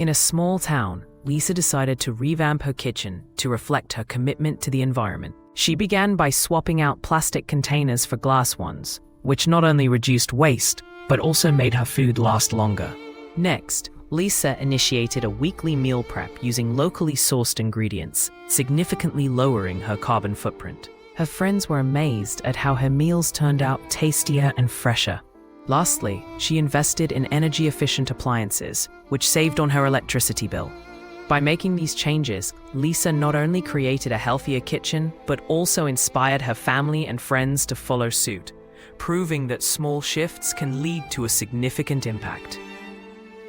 In a small town, Lisa decided to revamp her kitchen to reflect her commitment to the environment. She began by swapping out plastic containers for glass ones, which not only reduced waste, but also made her food last longer. Next, Lisa initiated a weekly meal prep using locally sourced ingredients, significantly lowering her carbon footprint. Her friends were amazed at how her meals turned out tastier and fresher. Lastly, she invested in energy-efficient appliances, which saved on her electricity bill. By making these changes, Lisa not only created a healthier kitchen, but also inspired her family and friends to follow suit, proving that small shifts can lead to a significant impact.